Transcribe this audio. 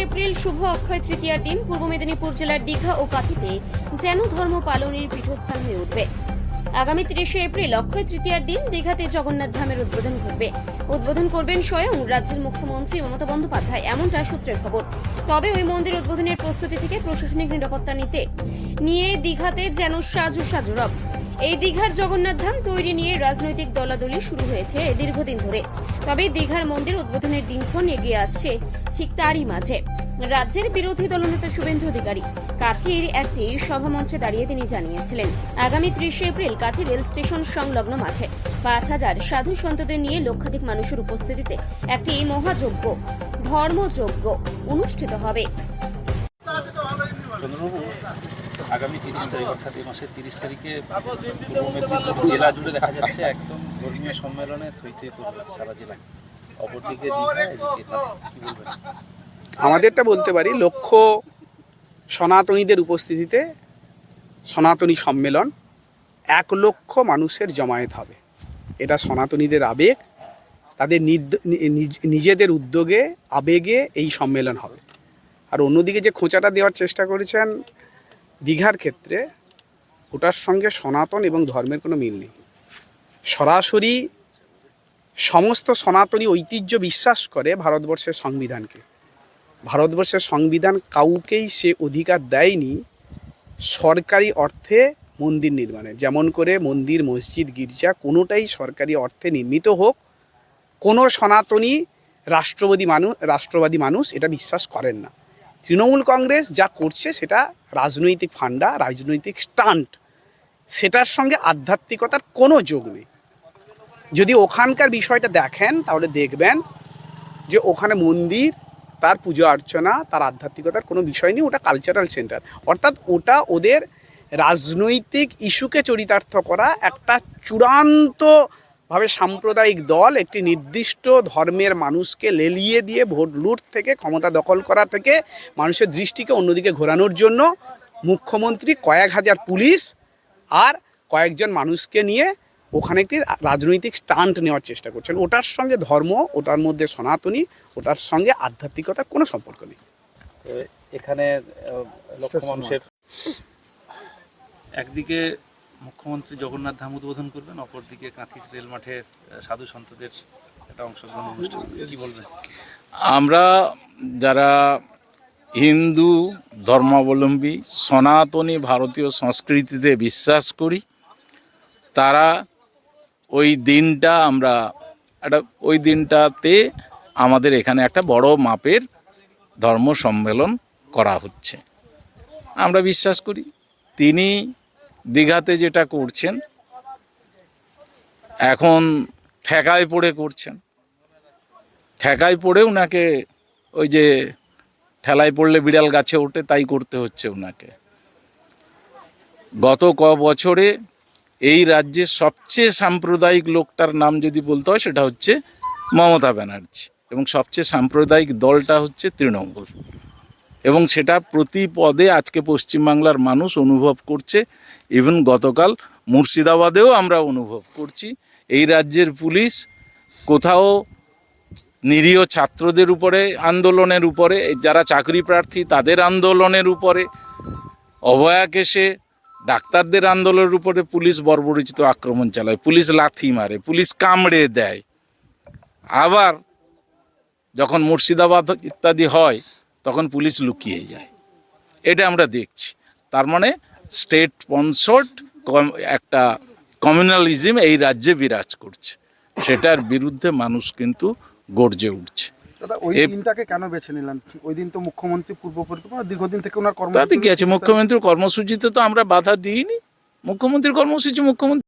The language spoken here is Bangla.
এপ্রিল শুভ অক্ষয় তৃতীয়ার দিন পূর্ব মেদিনীপুর জেলার দীঘা ও কাঁথিতে যেন ধর্ম পালনের পীঠস্থান হয়ে উঠবে। আগামী 30 এপ্রিল অক্ষয় তৃতীয়ার দিন দীঘাতে জগন্নাথ ধামের উদ্বোধন ঘটবে। উদ্বোধন করবেন স্বয়ং রাজ্যের মুখ্যমন্ত্রী মমতা বন্দ্যোপাধ্যায়, এমনটা সূত্রের খবর। তবে ওই মন্দির উদ্বোধনের প্রস্তুতি থেকে প্রশাসনিক নিরাপত্তা নিয়ে দীঘাতে যেন সাজু সাজু রব। এই দীঘার জগন্নাথ ধাম তৈরি নিয়ে রাজনৈতিক দলাদলি শুরু হয়েছে দীর্ঘদিন ধরে। তবে দীঘার মন্দির উদ্বোধনের দিনক্ষণ এগিয়ে আসছে ঠিক তারই মাঝে রাজ্যের বিরোধী দলনেতা শুভেন্দু অধিকারী কাঁথির একটি সভামঞ্চে দাঁড়িয়ে তিনি জানিয়েছিলেন, আগামী 30 এপ্রিল কাঁথি রেল স্টেশন সংলগ্ন মাঠে 5000 সাধু সন্তদের নিয়ে লক্ষাধিক মানুষের উপস্থিতিতে একটি মহাযজ্ঞ, ধর্মযজ্ঞ অনুষ্ঠিত হবে। আগামী 30 তারিখ অর্থাৎ এই মাসের 30 তারিখে পূর্ব মেদিনীপুর জেলা জুড়ে দেখা যাচ্ছে একদম ধর্মীয় সম্মেলনে থই থই করবে সারা জেলায়। অপরদিকে আমাদেরটা বলতে পারি লক্ষ্য সনাতনীদের উপস্থিতিতে সনাতনী সম্মেলন 1 লক্ষ মানুষের জমায়েত হবে। এটা সনাতনীদের আবেগ, তাদের নিজেদের উদ্যোগে আবেগে এই সম্মেলন হবে। আর অন্যদিকে যে খোঁচাটা দেওয়ার চেষ্টা করেছেন দীঘার ক্ষেত্রে, ওটার সঙ্গে সনাতন এবং ধর্মের কোনো মিল নেই। সরাসরি সমস্ত সনাতনী ঐতিহ্য বিশ্বাস করে ভারতবর্ষের সংবিধানকে। ভারতবর্ষের সংবিধান কাউকেই সে অধিকার দেয়নি সরকারি অর্থে মন্দির নির্মাণের। যেমন করে মন্দির, মসজিদ, গির্জা কোনোটাই সরকারি অর্থে নির্মিত হোক, কোনো সনাতনী রাষ্ট্রবাদী মানুষ এটা বিশ্বাস করেন না। তৃণমূল কংগ্রেস যা করছে সেটা রাজনৈতিক ফান্ডা, রাজনৈতিক স্টান্ট, সেটার সঙ্গে আধ্যাত্মিকতার কোনো যোগ নেই। যদি ওখানকার বিষয়টা দেখেন তাহলে দেখবেন যে ওখানে মন্দির, তার পুজো অর্চনা, তার আধ্যাত্মিকতার কোনো বিষয় নেই। ওটা কালচারাল সেন্টার, অর্থাৎ ওটা ওদের রাজনৈতিক ইস্যুকে চরিতার্থ করা একটা চূড়ান্তভাবে সাম্প্রদায়িক দল, একটি নির্দিষ্ট ধর্মের মানুষকে লেলিয়ে দিয়ে ভোট লুট থেকে, ক্ষমতা দখল করা থেকে মানুষের দৃষ্টিকে অন্যদিকে ঘোরানোর জন্য মুখ্যমন্ত্রী কয়েক হাজার পুলিশ আর কয়েকজন মানুষকে নিয়ে ওখানে একটি রাজনৈতিক স্টান্ট নেওয়ার চেষ্টা করছেন। ওটার সঙ্গে ধর্ম, ওটার মধ্যে সনাতনী, ওটার সঙ্গে আধ্যাত্মিকতার কোনো সম্পর্ক নেই। এখানে লক্ষ মানুষের একদিকে মুখ্যমন্ত্রী জগন্নাথ ধাম উদ্বোধন করবেন, অপরদিকে কাঁথি রেল মাঠে সাধু সন্তদের একটা অংশগ্রহণ অনুষ্ঠান, কি বলবেন? আমরা যারা হিন্দু ধর্মাবলম্বী, সনাতনী ভারতীয় সংস্কৃতিতে বিশ্বাস করি, তারা ওই দিনটাতে আমাদের এখানে একটা বড় মাপের ধর্ম সম্মেলন করা হচ্ছে। আমরা বিশ্বাস করি তিনি দীঘাতে যেটা করছেন এখন ঠেকায় পড়ে করছেন। ঠেকায় পড়ে ওনাকে ওই যে ঠেলায় পড়লে বিড়াল গাছে ওঠে, তাই করতে হচ্ছে ওনাকে। গত বছরে এই রাজ্যের সবচেয়ে সাম্প্রদায়িক লোকটার নাম যদি বলতে হয় সেটা হচ্ছে মমতা ব্যানার্জি, এবং সবচেয়ে সাম্প্রদায়িক দলটা হচ্ছে তৃণমূল, এবং সেটা প্রতি পদে আজকে পশ্চিমবাংলার মানুষ অনুভব করছে। ইভেন গতকাল মুর্শিদাবাদেও আমরা অনুভব করছি। এই রাজ্যের পুলিশ কোথাও নিরীহ ছাত্রদের উপরে আন্দোলনের উপরে, যারা চাকরি প্রার্থী তাদের আন্দোলনের উপরে, অভয়া কেসে ডাক্তারদের আন্দোলনের উপরে পুলিশ বর্বরোচিত আক্রমণ চালায়, পুলিশ লাথি মারে, পুলিশ কামড়ে দেয়। আবার যখন মুর্শিদাবাদ ইত্যাদি হয় তখন পুলিশ লুকিয়ে যায়। এটা আমরা দেখছি। তার মানে স্টেট স্পন্সর্ড একটা কমিউনালিজম এই রাজ্যে বিরাজ করছে, সেটার বিরুদ্ধে মানুষ কিন্তু গর্জে উঠছে। দাদা, ওই দিনটাকে কেন বেছে নিলেন? ওই দিন তো মুখ্যমন্ত্রী পূর্ব পরিকল্পনা দীর্ঘদিন থেকে ওনার কর্মসূচি কি আছে, মুখ্যমন্ত্রীর কর্মসূচিতে তো আমরা বাধা দিইনি। মুখ্যমন্ত্রীর কর্মসূচি মুখ্যমন্ত্রী